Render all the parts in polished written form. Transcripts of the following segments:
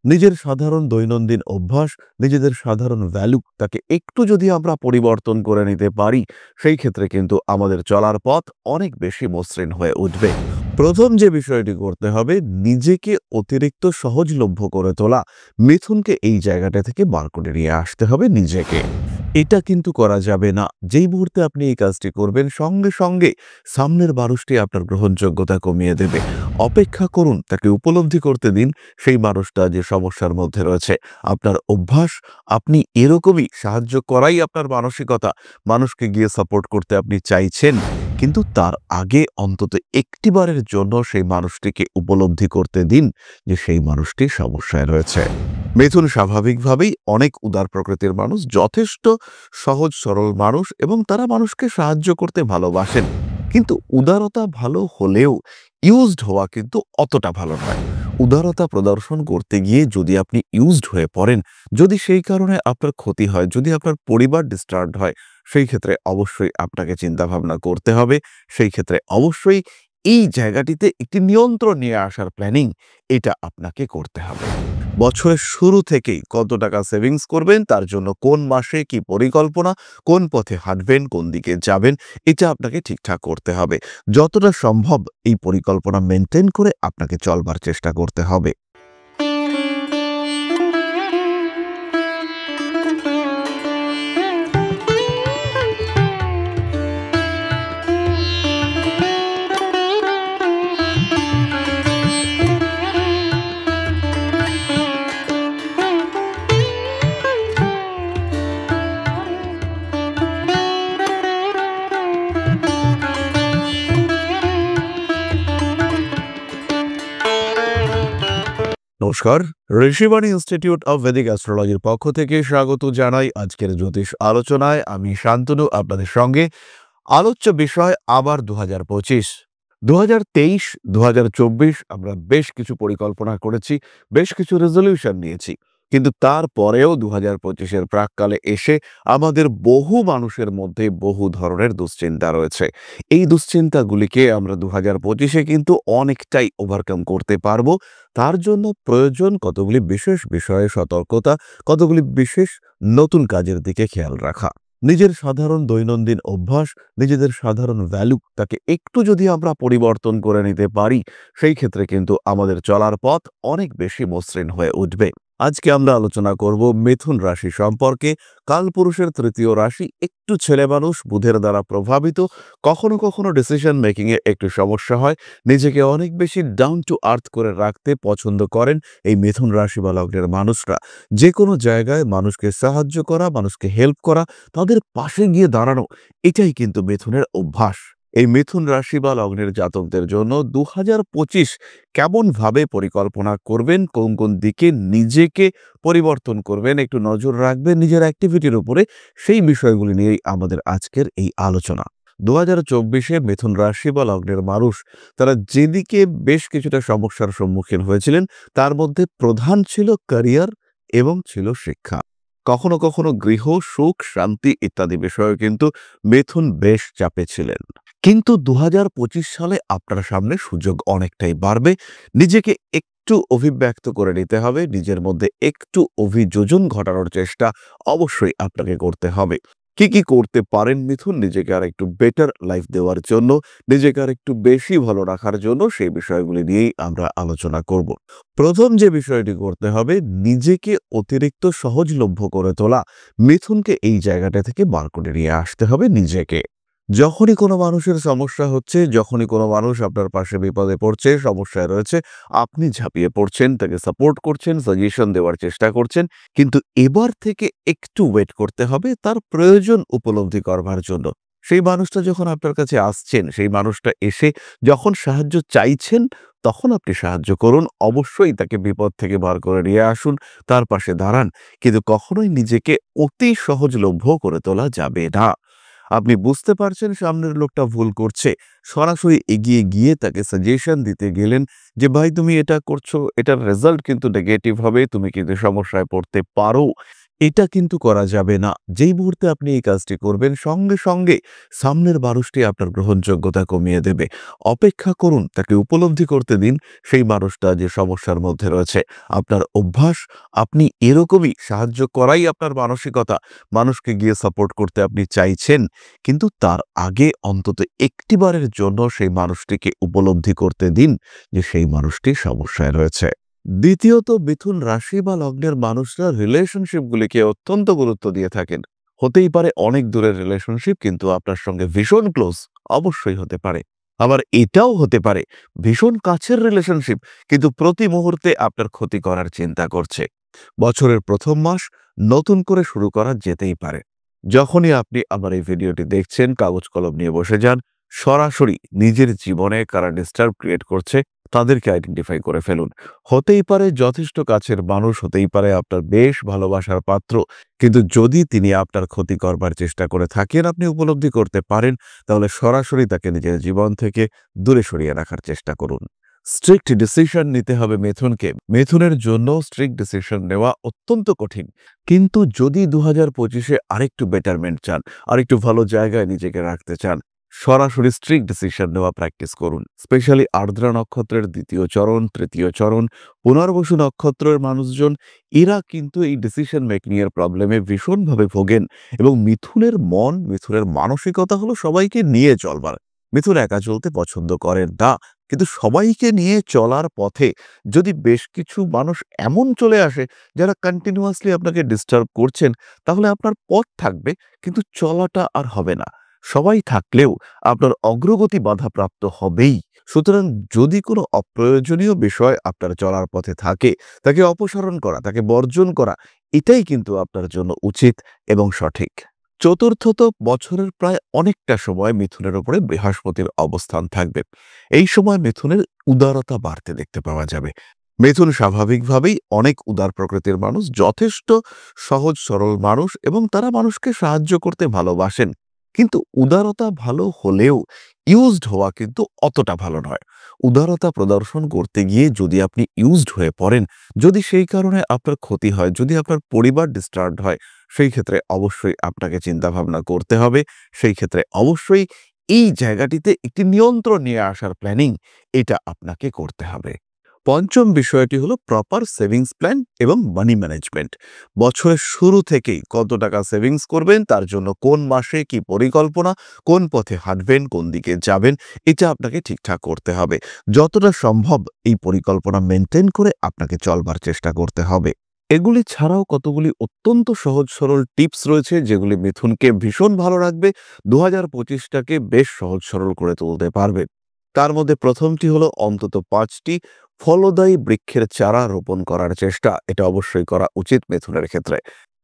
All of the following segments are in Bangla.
নিজের সাধারণ দৈনন্দিন অভ্যাস, নিজেদের সাধারণ ভ্যালু তাকে একটু যদি আমরা পরিবর্তন করে নিতে পারি, সেই ক্ষেত্রে কিন্তু আমাদের চলার পথ অনেক বেশি মসৃণ হয়ে উঠবে। প্রথম যে বিষয়টি করতে হবে, নিজেকে অতিরিক্ত সহজলভ্য করে তোলা। মিথুনকে এই জায়গাটা থেকে বার করে নিয়ে আসতে হবে নিজেকে। এটা কিন্তু করা যাবে না। যেই মুহূর্তে আপনি এই কাজটি করবেন, সঙ্গে সঙ্গে সামনের মানুষটি আপনার গ্রহণযোগ্যতা কমিয়ে দেবে। অপেক্ষা করুন, তাকে উপলব্ধি করতে দিন সেই মানুষটা যে সমস্যার মধ্যে রয়েছে। আপনার অভ্যাস, আপনি এরকমই সাহায্য করাই আপনার মানসিকতা। মানুষকে গিয়ে সাপোর্ট করতে আপনি চাইছেন, কিন্তু তার আগে অন্তত একটিবারের জন্য সেই মানুষটিকে উপলব্ধি করতে দিন যে সেই মানুষটি সমস্যায় রয়েছে। মিথুন স্বাভাবিকভাবেই অনেক উদার প্রকৃতির মানুষ, যথেষ্ট সহজ সরল মানুষ এবং তারা মানুষকে সাহায্য করতে ভালোবাসেন। কিন্তু উদারতা ভালো হলেও ইউজড হওয়া কিন্তু অতটা ভালো নয়। উদারতা প্রদর্শন করতে গিয়ে যদি আপনি ইউজড হয়ে পড়েন, যদি সেই কারণে আপনার ক্ষতি হয়, যদি আপনার পরিবার ডিস্টার্বড হয়, সেই ক্ষেত্রে অবশ্যই আপনাকে চিন্তাভাবনা করতে হবে। সেই ক্ষেত্রে অবশ্যই এই জায়গাটিতে একটি নিয়ন্ত্রণ নিয়ে আসার প্ল্যানিং, এটা আপনাকে করতে হবে। বছরের শুরু থেকেই কত টাকা সেভিংস করবেন, তার জন্য কোন মাসে কি পরিকল্পনা, কোন পথে হাঁটবেন, কোন দিকে যাবেন, এটা আপনাকে ঠিকঠাক করতে হবে। যতটা সম্ভব এই পরিকল্পনা মেনটেন করে আপনাকে চলবার চেষ্টা করতে হবে। নমস্কার, ঋষিবাণী ইনস্টিটিউট অব ভেদিক অ্যাস্ট্রোলজির পক্ষ থেকে স্বাগত জানাই আজকের জ্যোতিষ আলোচনায়। আমি শান্তনু আপনাদের সঙ্গে। আলোচ্য বিষয় আবার 2025, 2023, 2024 আমরা বেশ কিছু পরিকল্পনা করেছি, বেশ কিছু রেজলিউশন নিয়েছি, কিন্তু তারপরেও 2025-এর প্রাককালে এসে আমাদের বহু মানুষের মধ্যে বহু ধরনের দুশ্চিন্তা রয়েছে। এই দুশ্চিন্তাগুলিকে আমরা 2025-এ কিন্তু অনেকটাই ওভারকাম করতে পারবো। তার জন্য প্রয়োজন কতগুলি বিশেষ বিষয়ে সতর্কতা, কতগুলি বিশেষ নতুন কাজের দিকে খেয়াল রাখা। নিজের সাধারণ দৈনন্দিন অভ্যাস, নিজেদের সাধারণ ভ্যালু তাকে একটু যদি আমরা পরিবর্তন করে নিতে পারি, সেই ক্ষেত্রে কিন্তু আমাদের চলার পথ অনেক বেশি মসৃণ হয়ে উঠবে। আজকে আমরা আলোচনা করব মিথুন রাশি সম্পর্কে। কালপুরুষের তৃতীয় রাশি, একটু ছেলে মানুষ, বুধের দ্বারা প্রভাবিত, কখনো কখনো ডিসিশন মেকিংয়ে একটু সমস্যা হয়, নিজেকে অনেক বেশি ডাউন টু আর্থ করে রাখতে পছন্দ করেন এই মিথুন রাশি বা লগ্নের মানুষরা। যে কোনো জায়গায় মানুষকে সাহায্য করা, মানুষকে হেল্প করা, তাদের পাশে গিয়ে দাঁড়ানো, এটাই কিন্তু মিথুনের অভ্যাস। এই মিথুন রাশি বা লগ্নের জাতকদের জন্য 2025 কেমনভাবে পরিকল্পনা করবেন, কোন কোন দিকে নিজেকে পরিবর্তন করবেন, একটু নজর রাখবেন নিজের অ্যাক্টিভিটির উপরে, সেই বিষয়গুলি নিয়েই আমাদের আজকের এই আলোচনা। 2024-এ মিথুন রাশি বা লগ্নের মানুষ তারা যেদিকে বেশ কিছুটা সমস্যার সম্মুখীন হয়েছিলেন, তার মধ্যে প্রধান ছিল ক্যারিয়ার এবং ছিল শিক্ষা। কখনো কখনো গৃহ সুখ, শান্তি ইত্যাদি বিষয়ে কিন্তু মিথুন বেশ চাপে ছিলেন। কিন্তু 2025 সালে আপনার সামনে সুযোগ অনেকটাই বাড়বে। নিজেকে একটু অভিব্যক্ত করে নিতে হবে, নিজের মধ্যে একটু অভিযোজন ঘটানোর চেষ্টা অবশ্যই আপনাকে করতে হবে। কি কি করতে পারেন মিথুন নিজেকে আর একটু বেটার লাইফ দেওয়ার জন্য, নিজেকে আর একটু বেশি ভালো রাখার জন্য, সেই বিষয়গুলি নিয়েই আমরা আলোচনা করব। প্রথম যে বিষয়টি করতে হবে, নিজেকে অতিরিক্ত সহজলভ্য করে তোলা। মিথুনকে এই জায়গাটা থেকে বার করে নিয়ে আসতে হবে নিজেকে। যখনই কোনো মানুষের সমস্যা হচ্ছে, যখনই কোনো মানুষ আপনার পাশে বিপদে পড়ছে, সমস্যায় রয়েছে, আপনি ঝাঁপিয়ে পড়ছেন, তাকে সাপোর্ট করছেন, সাজেশন দেওয়ার চেষ্টা করছেন, কিন্তু এবার থেকে একটু ওয়েট করতে হবে তার প্রয়োজন উপলব্ধি করবার জন্য। সেই মানুষটা যখন আপনার কাছে আসছেন, সেই মানুষটা এসে যখন সাহায্য চাইছেন, তখন আপনি সাহায্য করুন। অবশ্যই তাকে বিপদ থেকে বার করে নিয়ে আসুন, তার পাশে দাঁড়ান, কিন্তু কখনোই নিজেকে অতি সহজলভ্য করে তোলা যাবে না। আপনি বুঝতে পারছেন সামনের লোকটা ভুল করছে, সরাসরি এগিয়ে গিয়ে তাকে সাজেশন দিতে গেলেন যে ভাই তুমি এটা করছো, এটার রেজাল্ট কিন্তু নেগেটিভ হবে, তুমি কিন্তু সমস্যায় পড়তে পারো। এটা কিন্তু করা যাবে না। যেই মুহূর্তে আপনি এই কাজটি করবেন সঙ্গে সঙ্গে সামনের মানুষটি আপনার গ্রহণযোগ্যতা কমিয়ে দেবে। অপেক্ষা করুন, তাকে উপলব্ধি করতে দিন সেই মানুষটা যে সমস্যার মধ্যে রয়েছে। আপনার অভ্যাস, আপনি এরকমই সাহায্য করাই আপনার মানসিকতা। মানুষকে গিয়ে সাপোর্ট করতে আপনি চাইছেন, কিন্তু তার আগে অন্তত একটিবারের জন্য সেই মানুষটিকে উপলব্ধি করতে দিন যে সেই মানুষটি সমস্যায় রয়েছে। দ্বিতীয়ত, মিথুন রাশি বা লগ্নের মানুষরা রিলেশনশিপগুলিকে অত্যন্ত গুরুত্ব দিয়ে থাকেন। হতেই পারে অনেক দূরের রিলেশনশিপ, কিন্তু আপনার সঙ্গে ভীষণ ক্লোজ অবশ্যই হতে পারে। আবার এটাও হতে পারে ভীষণ কাছের রিলেশনশিপ, কিন্তু প্রতি মুহূর্তে আপনার ক্ষতি করার চিন্তা করছে। বছরের প্রথম মাস নতুন করে শুরু করা যেতেই পারে। যখনই আপনি আমার এই ভিডিওটি দেখছেন, কাগজ কলম নিয়ে বসে যান, সরাসরি নিজের জীবনে কারা ডিস্টার্ব ক্রিয়েট করছে তাদেরকে আইডেন্টিফাই করে ফেলুন। হতেই পারে যথেষ্ট কাছের মানুষ, হতেই পারে আপনার বেশ ভালোবাসার পাত্র, কিন্তু যদি তিনি আপনার ক্ষতি করবার চেষ্টা করে থাকেন, আপনি উপলব্ধি করতে পারেন, তাহলে সরাসরি তাকে নিজের জীবন থেকে দূরে সরিয়ে রাখার চেষ্টা করুন। স্ট্রিক্ট ডিসিশন নিতে হবে মিথুনকে। মিথুনের জন্য স্ট্রিক্ট ডিসিশন নেওয়া অত্যন্ত কঠিন, কিন্তু যদি 2025-এ আরেকটু বেটারমেন্ট চান, আরেকটু ভালো জায়গায় নিজেকে রাখতে চান, সরাসরি স্ট্রিক্ট ডিসিশন নেওয়া প্র্যাকটিস করুন। স্পেশালি আর্দ্রা নক্ষত্রের দ্বিতীয় চরণ, তৃতীয় চরণ, পুনর্বসু নক্ষত্রের মানুষজন, এরা কিন্তু এই ডিসিশন মেকিং এর প্রবলেমে ভীষণভাবে ভোগেন। এবং মিথুনের মন, মিথুনের মানসিকতা হলো সবাইকে নিয়ে চলবার। মিথুন একা চলতে পছন্দ করেন না, কিন্তু সবাইকে নিয়ে চলার পথে যদি বেশ কিছু মানুষ এমন চলে আসে যারা কন্টিনিউয়াসলি আপনাকে ডিস্টার্ব করছেন, তাহলে আপনার পথ থাকবে কিন্তু চলাটা আর হবে না। সবাই থাকলেও আপনার অগ্রগতি বাধাপ্রাপ্ত হবেই। সুতরাং যদি কোনো অপ্রয়োজনীয় বিষয় আপনার চলার পথে থাকে, তাকে অপসারণ করা, তাকে বর্জন করা, এটাই কিন্তু আপনার জন্য উচিত এবং সঠিক। চতুর্থত, বছরের প্রায় অনেকটা সময় মিথুনের উপরে বৃহস্পতির অবস্থান থাকবে। এই সময় মিথুনের উদারতা বাড়তে দেখতে পাওয়া যাবে। মিথুন স্বাভাবিকভাবেই অনেক উদার প্রকৃতির মানুষ, যথেষ্ট সহজ সরল মানুষ, এবং তারা মানুষকে সাহায্য করতে ভালোবাসেন। কিন্তু উদারতা ভালো হলেও ইউজড হওয়া কিন্তু অতটা ভালো নয়। উদারতা প্রদর্শন করতে গিয়ে যদি আপনি ইউজড হয়ে পড়েন, যদি সেই কারণে আপনার ক্ষতি হয়, যদি আপনার পরিবার ডিস্টার্বড হয়, সেই ক্ষেত্রে অবশ্যই আপনাকে চিন্তাভাবনা করতে হবে। সেই ক্ষেত্রে অবশ্যই এই জায়গাটিতে একটি নিয়ন্ত্রণ নিয়ে আসার প্ল্যানিং, এটা আপনাকে করতে হবে। পঞ্চম বিষয়টি হলো প্রপার সেভিংস প্ল্যান এবং মানি ম্যানেজমেন্ট। বছরের শুরু থেকেই কত টাকা সেভিংস করবেন, তার জন্য কোন মাসে কি পরিকল্পনা, কোন পথে হাঁটবেন, কোন দিকে যাবেন, এটা আপনাকে ঠিকঠাক করতে হবে। যতটা সম্ভব এই পরিকল্পনা মেনটেন করে আপনাকে চলবার চেষ্টা করতে হবে। এগুলি ছাড়াও কতগুলি অত্যন্ত সহজ সরল টিপস রয়েছে যেগুলি মিথুনকে ভীষণ ভালো রাখবে, 2025টাকে বেশ সহজ সরল করে তুলতে পারবে। তার মধ্যে প্রথমটি হলো অন্তত 5টি ফলদায়ী বৃক্ষের চারা রোপণ করার চেষ্টা। এটা অবশ্যই করা উচিত মিথুনের ক্ষেত্রে।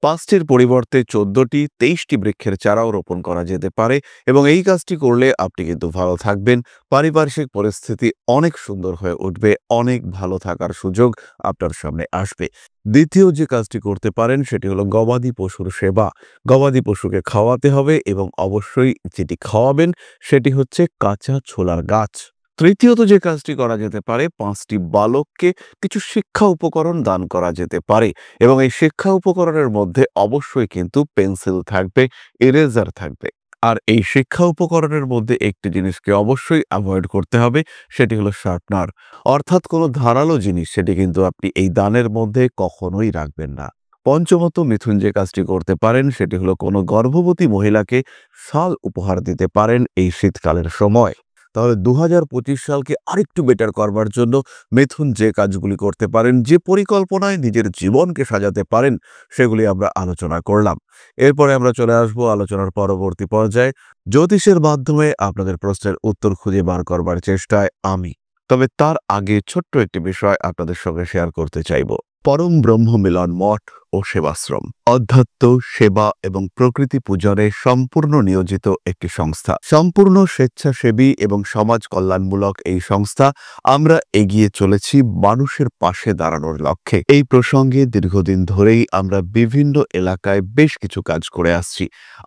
5টির পরিবর্তে 14টি, 23টি বৃক্ষের চারাও রোপণ করা যেতে পারে, এবং এই কাজটি করলে আপনি কিন্তু ভালো থাকবেন। পারিপার্শ্বিক পরিস্থিতি অনেক সুন্দর হয়ে উঠবে, অনেক ভালো থাকার সুযোগ আপনার সামনে আসবে। দ্বিতীয় যে কাজটি করতে পারেন সেটি হলো গবাদি পশুর সেবা। গবাদি পশুকে খাওয়াতে হবে, এবং অবশ্যই যেটি খাওয়াবেন সেটি হচ্ছে কাঁচা ছোলার গাছ। তৃতীয়ত যে কাজটি করা যেতে পারে, 5টি বালককে কিছু শিক্ষা উপকরণ দান করা যেতে পারে, এবং এই শিক্ষা উপকরণের মধ্যে অবশ্যই কিন্তু পেন্সিল থাকবে, ইরেজার থাকবে। আর এই শিক্ষা উপকরণের মধ্যে একটি জিনিসকে অবশ্যই অ্যাভয়েড করতে হবে, সেটি হলো শার্পনার। অর্থাৎ কোনো ধারালো জিনিস সেটি কিন্তু আপনি এই দানের মধ্যে কখনোই রাখবেন না। পঞ্চমত, মিথুন যে কাজটি করতে পারেন সেটি হলো কোনো গর্ভবতী মহিলাকে শাল উপহার দিতে পারেন এই শীতকালের সময়। তাহলে 2025 সালকে আরেকটু বেটার করবার জন্য মিথুন যে কাজগুলি করতে পারেন, যে পরিকল্পনায় নিজের জীবনকে সাজাতে পারেন, সেগুলি আমরা আলোচনা করলাম। এরপরে আমরা চলে আসবো আলোচনার পরবর্তী পর্যায়ে। জ্যোতিষের মাধ্যমে আপনাদের প্রশ্নের উত্তর খুঁজে বার করবার চেষ্টায় আমি। তবে তার আগে ছোট্ট একটি বিষয় আপনাদের সঙ্গে শেয়ার করতে চাইব। পরম ব্রহ্ম মিলন মঠ ও সেবাশ্রম অধ্যাত্ম, সেবা এবং প্রকৃতি পূজনে সম্পূর্ণ নিয়োজিত একটি সংস্থা। সম্পূর্ণ স্বেচ্ছাসেবী এবং সমাজ কল্যাণমূলক এই সংস্থা। আমরা এগিয়ে চলেছি মানুষের পাশে দাঁড়ানোর লক্ষ্যে। এই প্রসঙ্গে দীর্ঘদিন ধরেই আমরা বিভিন্ন এলাকায় বেশ কিছু কাজ করে আসছি।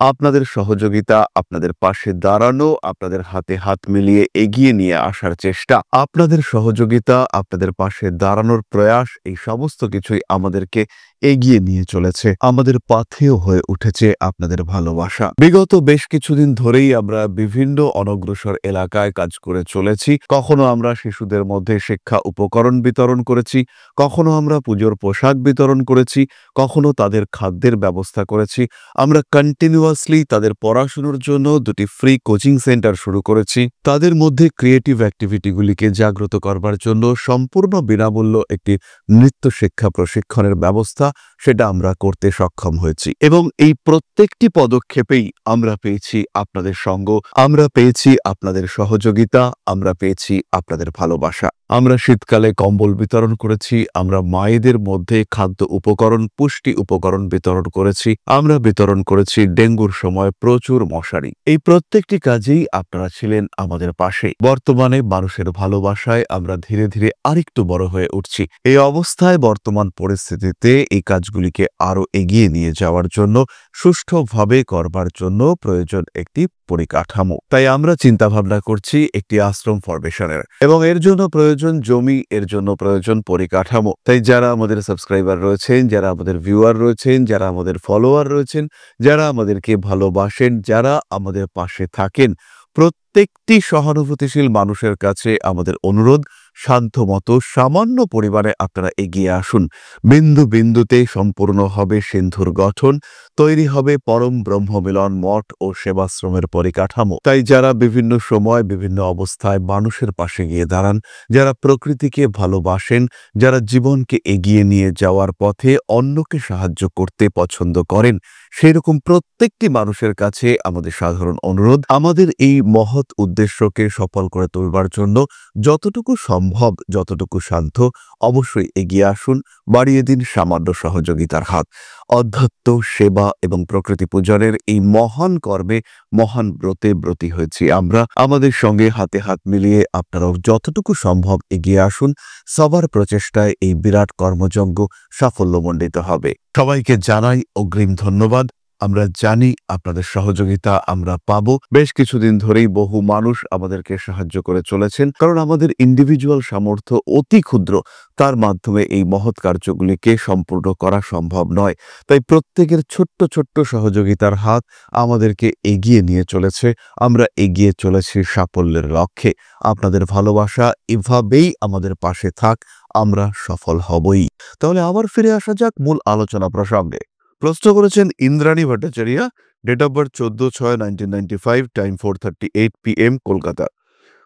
আপনাদের সহযোগিতা, আপনাদের পাশে দাঁড়ানো, আপনাদের হাতে হাত মিলিয়ে এগিয়ে নিয়ে আসার চেষ্টা, আপনাদের সহযোগিতা, আপনাদের পাশে দাঁড়ানোর প্রয়াস, এই সমস্ত কিছুই আমাদেরকে এগিয়ে নিয়ে চলেছে। আমাদের পাথেয় হয়ে উঠেছে আপনাদের ভালোবাসা। বিগত বেশ কিছুদিন ধরেই আমরা বিভিন্ন অনগ্রসর এলাকায় কাজ করে চলেছি। কখনো আমরা শিশুদের মধ্যে শিক্ষা উপকরণ বিতরণ করেছি, কখনো আমরা পুজোর পোশাক বিতরণ করেছি, কখনো তাদের খাদ্যের ব্যবস্থা করেছি। আমরা কন্টিনিউয়াসলি তাদের পড়াশুনোর জন্য 2টি ফ্রি কোচিং সেন্টার শুরু করেছি। তাদের মধ্যে ক্রিয়েটিভ অ্যাক্টিভিটিগুলিকে জাগ্রত করবার জন্য সম্পূর্ণ বিনামূল্য একটি নৃত্য শিক্ষা প্রশিক্ষণের ব্যবস্থা সেটা আমরা করতে সক্ষম হয়েছি এবং এই প্রত্যেকটি পদক্ষেপেই আমরা পেয়েছি আপনাদের সঙ্গ, আমরা পেয়েছি আপনাদের সহযোগিতা, আমরা পেয়েছি আপনাদের ভালোবাসা। আমরা শীতকালে কম্বল বিতরণ করেছি, আমরা মায়েদের মধ্যে খাদ্য উপকরণ, পুষ্টি উপকরণ বিতরণ করেছি, আমরা বিতরণ করেছি ডেঙ্গুর সময় প্রচুর মশারি। এই প্রত্যেকটি কাজেই আপনারা ছিলেন আমাদের পাশে। বর্তমানে মানুষের ভালোবাসায় আমরা ধীরে ধীরে আরেকটু বড় হয়ে উঠছি। এই অবস্থায় বর্তমান পরিস্থিতিতে এই কাজগুলিকে আরো এগিয়ে নিয়ে যাওয়ার জন্য, সুষ্ঠুভাবে করবার জন্য প্রয়োজন একটি পরিকাঠামো। তাই আমরা চিন্তা ভাবনা করছি একটি আশ্রম ফরমেশনের এবং এর জন্য প্রয়োজন জমি, এর জন্য প্রয়োজন পরিকাঠামো। তাই যারা আমাদের সাবস্ক্রাইবার রয়েছেন, যারা আমাদের ভিউয়ার রয়েছেন, যারা আমাদের ফলোয়ার রয়েছেন, যারা আমাদেরকে ভালোবাসেন, যারা আমাদের পাশে থাকেন, প্রত্যেকটি সহানুভূতিশীল মানুষের কাছে আমাদের অনুরোধ, সাধ্যমতো সামান্য পরিমাণে আপনারা এগিয়ে আসুন। বিন্দু বিন্দুতে সম্পূর্ণ হবে সিন্ধুর গঠন, তৈরি হবে পরম ব্রহ্মমিলন মঠ ও সেবাশ্রমের পরিকাঠামো। তাই যারা বিভিন্ন সময় বিভিন্ন অবস্থায় মানুষের পাশে গিয়ে দাঁড়ান, যারা প্রকৃতিকে ভালোবাসেন, যারা জীবনকে এগিয়ে নিয়ে যাওয়ার পথে অন্যকে সাহায্য করতে পছন্দ করেন, সেরকম প্রত্যেকটি মানুষের কাছে আমাদের সাধারণ অনুরোধ, আমাদের এই মহৎ উদ্দেশ্যকে সফল করে তুলবার জন্য যতটুকু সম্ভব, যতটুকু সাধ্য অবশ্যই এগিয়ে আসুন, বাড়িয়ে দিন সামান্য সহযোগিতার হাত। অধ্যাত্ম, সেবা এবং প্রকৃতি পূজনের এই মহান কর্মে, মহান ব্রতে ব্রতী হয়েছি আমরা। আমাদের সঙ্গে হাতে হাত মিলিয়ে আপনারাও যতটুকু সম্ভব এগিয়ে আসুন। সবার প্রচেষ্টায় এই বিরাট কর্মযজ্ঞ সাফল্যমণ্ডিত হবে। সবাইকে জানাই অগ্রিম ধন্যবাদ। আমরা জানি আপনাদের সহযোগিতা আমরা পাবো। বেশ কিছুদিন ধরেই বহু মানুষ আমাদেরকে সাহায্য করে চলেছেন, কারণ আমাদের ইন্ডিভিজুয়াল সামর্থ্য অতি ক্ষুদ্র, তার মাধ্যমে এই মহৎ কার্যগুলিকে সম্পূর্ণ করা সম্ভব নয়। তাই প্রত্যেকের ছোট্ট ছোট্ট সহযোগিতার হাত আমাদেরকে এগিয়ে নিয়ে চলেছে। আমরা এগিয়ে চলেছি সাফল্যের লক্ষ্যে। আপনাদের ভালোবাসা এভাবেই আমাদের পাশে থাক, আমরা সফল হবই। তাহলে আবার ফিরে আসা যাক মূল আলোচনা প্রসঙ্গে। প্রশ্ন করেছেন Indrani Bhattacharya, date of birth 14/6/1995, time 4:38 PM, Kolkata.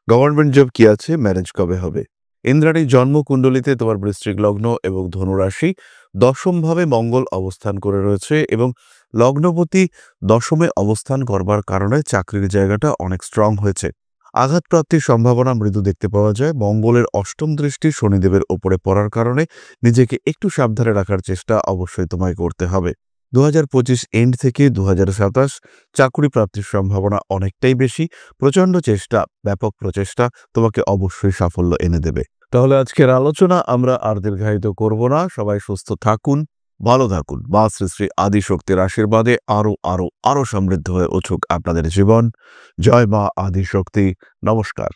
Government job কি আছে, ম্যারেজ কবে হবে? ইন্দ্রাণীর জন্মকুণ্ডলিতে তোমার বৃশ্চিক লগ্ন এবং ধনুরাশি, দশমভাবে মঙ্গল অবস্থান করে রয়েছে এবং লগ্নপতি দশমে অবস্থান করবার কারণে চাকরির জায়গাটা অনেক স্ট্রং হয়েছে। আঘাতপ্রাপ্তির সম্ভাবনা মৃদু দেখতে পাওয়া যায়। মঙ্গলের অষ্টম দৃষ্টি শনিদেবের ওপরে পড়ার কারণে নিজেকে একটু সাবধানে রাখার চেষ্টা অবশ্যই তোমায় করতে হবে। 2025 এন্ড থেকে 2027 চাকরি প্রাপ্তির সম্ভাবনা অনেকটাই বেশি। প্রচণ্ড চেষ্টা, ব্যাপক প্রচেষ্টা তোমাকে অবশ্যই সাফল্য এনে দেবে। তাহলে আজকের আলোচনা আমরা আর দীর্ঘায়িত করব না। সবাই সুস্থ থাকুন, ভালো থাকুন। মা শ্রী শ্রী আদিশক্তির আশীর্বাদে আরো আরো আরো সমৃদ্ধ হয়ে উঠুক আপনাদের জীবন। জয় মা আদিশক্তি। নমস্কার।